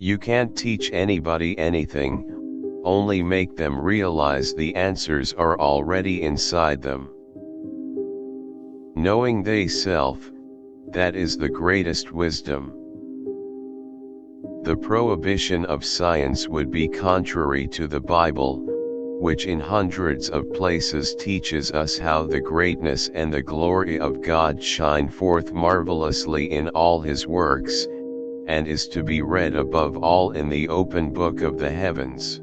You can't teach anybody anything, only make them realize the answers are already inside them. Knowing thyself, that is the greatest wisdom. The prohibition of science would be contrary to the Bible, which in hundreds of places teaches us how the greatness and the glory of God shine forth marvelously in all his works, and is to be read above all in the open book of the heavens.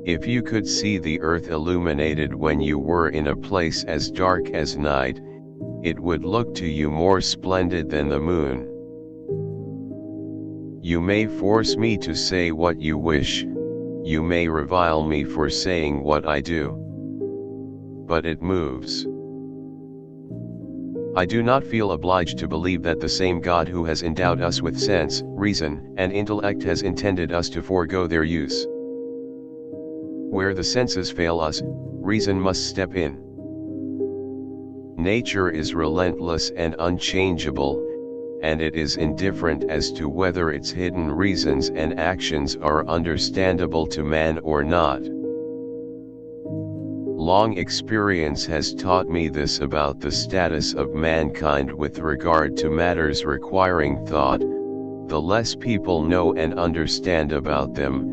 If you could see the earth illuminated when you were in a place as dark as night, it would look to you more splendid than the moon. You may force me to say what you wish, you may revile me for saying what I do. But it moves. I do not feel obliged to believe that the same God who has endowed us with sense, reason, and intellect has intended us to forego their use. Where the senses fail us, reason must step in. Nature is relentless and unchangeable, and it is indifferent as to whether its hidden reasons and actions are understandable to man or not. Long experience has taught me this about the status of mankind with regard to matters requiring thought: the less people know and understand about them,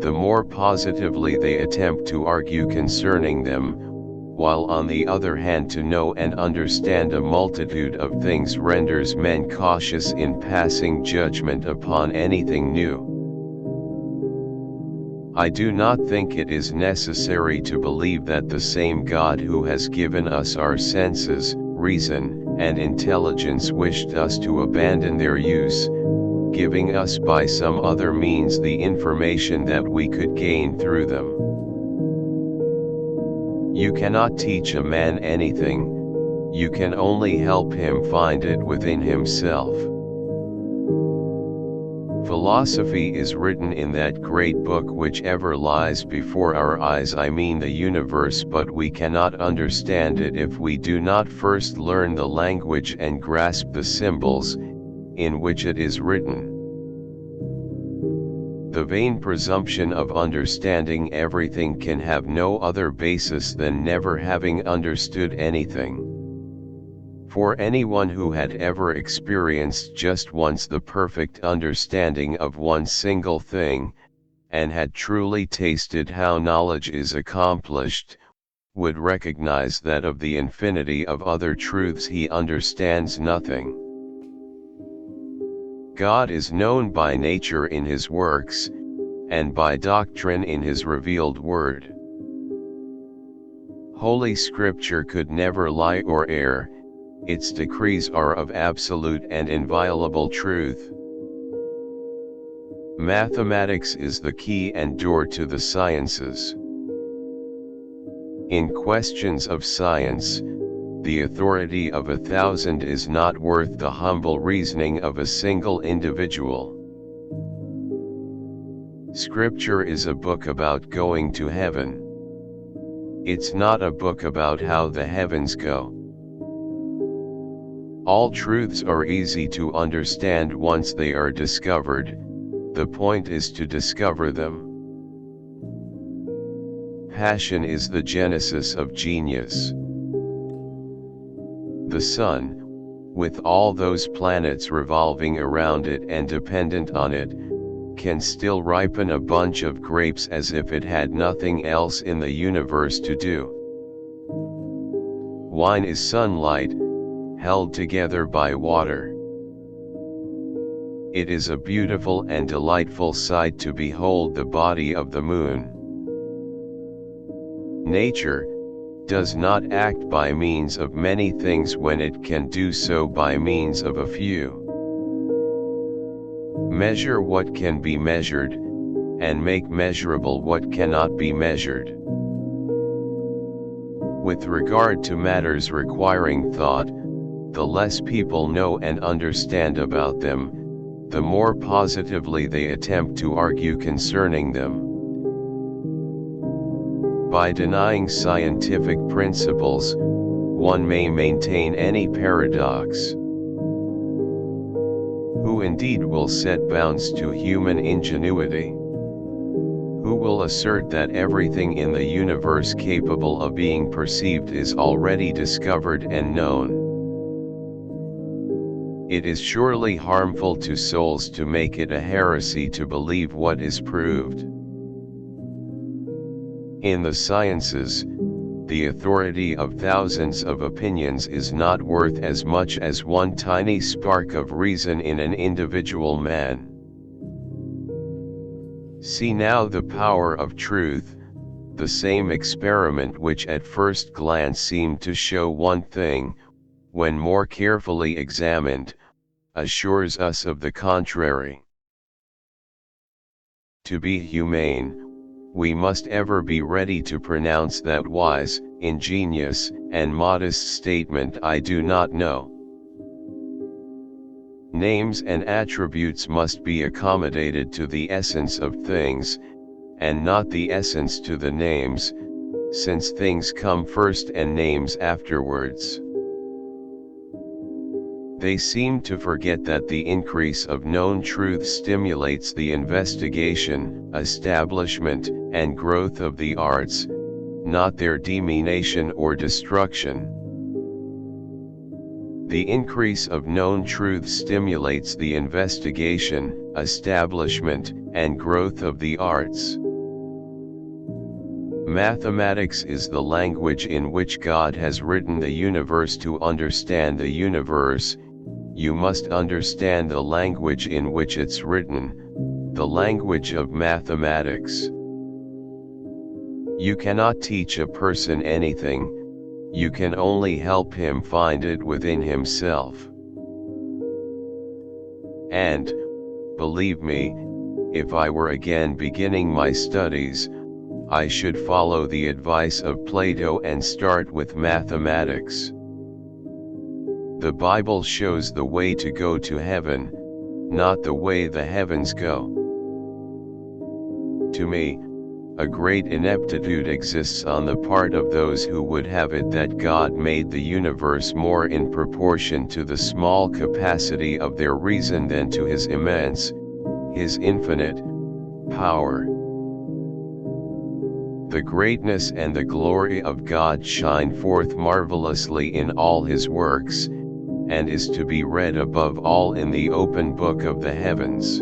the more positively they attempt to argue concerning them, while on the other hand to know and understand a multitude of things renders men cautious in passing judgment upon anything new. I do not think it is necessary to believe that the same God who has given us our senses, reason, and intelligence wished us to abandon their use, giving us by some other means the information that we could gain through them. You cannot teach a man anything, you can only help him find it within himself. Philosophy is written in that great book which ever lies before our eyes, I mean the universe, but we cannot understand it if we do not first learn the language and grasp the symbols in which it is written. The vain presumption of understanding everything can have no other basis than never having understood anything. For anyone who had ever experienced just once the perfect understanding of one single thing, and had truly tasted how knowledge is accomplished, would recognize that of the infinity of other truths he understands nothing. God is known by nature in his works, and by doctrine in his revealed word. Holy Scripture could never lie or err, its decrees are of absolute and inviolable truth. Mathematics is the key and door to the sciences. In questions of science, the authority of 1,000 is not worth the humble reasoning of a single individual. Scripture is a book about going to heaven. It's not a book about how the heavens go. All truths are easy to understand once they are discovered, the point is to discover them. Passion is the genesis of genius. The sun, with all those planets revolving around it and dependent on it, can still ripen a bunch of grapes as if it had nothing else in the universe to do. Wine is sunlight, held together by water. It is a beautiful and delightful sight to behold the body of the moon. Nature does not act by means of many things when it can do so by means of a few. Measure what can be measured, and make measurable what cannot be measured. With regard to matters requiring thought, the less people know and understand about them, the more positively they attempt to argue concerning them. By denying scientific principles, one may maintain any paradox. Who indeed will set bounds to human ingenuity? Who will assert that everything in the universe capable of being perceived is already discovered and known? It is surely harmful to souls to make it a heresy to believe what is proved. In the sciences, the authority of thousands of opinions is not worth as much as one tiny spark of reason in an individual man. See now the power of truth. The same experiment which at first glance seemed to show one thing, when more carefully examined, assures us of the contrary. To be humane, we must ever be ready to pronounce that wise, ingenious, and modest statement, "I do not know." Names and attributes must be accommodated to the essence of things, and not the essence to the names, since things come first and names afterwards. They seem to forget that the increase of known truth stimulates the investigation, establishment, and growth of the arts, not their diminution or destruction. The increase of known truth stimulates the investigation, establishment, and growth of the arts. Mathematics is the language in which God has written the universe. To understand the universe, you must understand the language in which it's written, the language of mathematics. You cannot teach a person anything, you can only help him find it within himself. And, believe me, if I were again beginning my studies, I should follow the advice of Plato and start with mathematics. The Bible shows the way to go to heaven, not the way the heavens go. To me, a great ineptitude exists on the part of those who would have it that God made the universe more in proportion to the small capacity of their reason than to his immense, his infinite, power. The greatness and the glory of God shine forth marvelously in all his works, and is to be read above all in the open book of the heavens.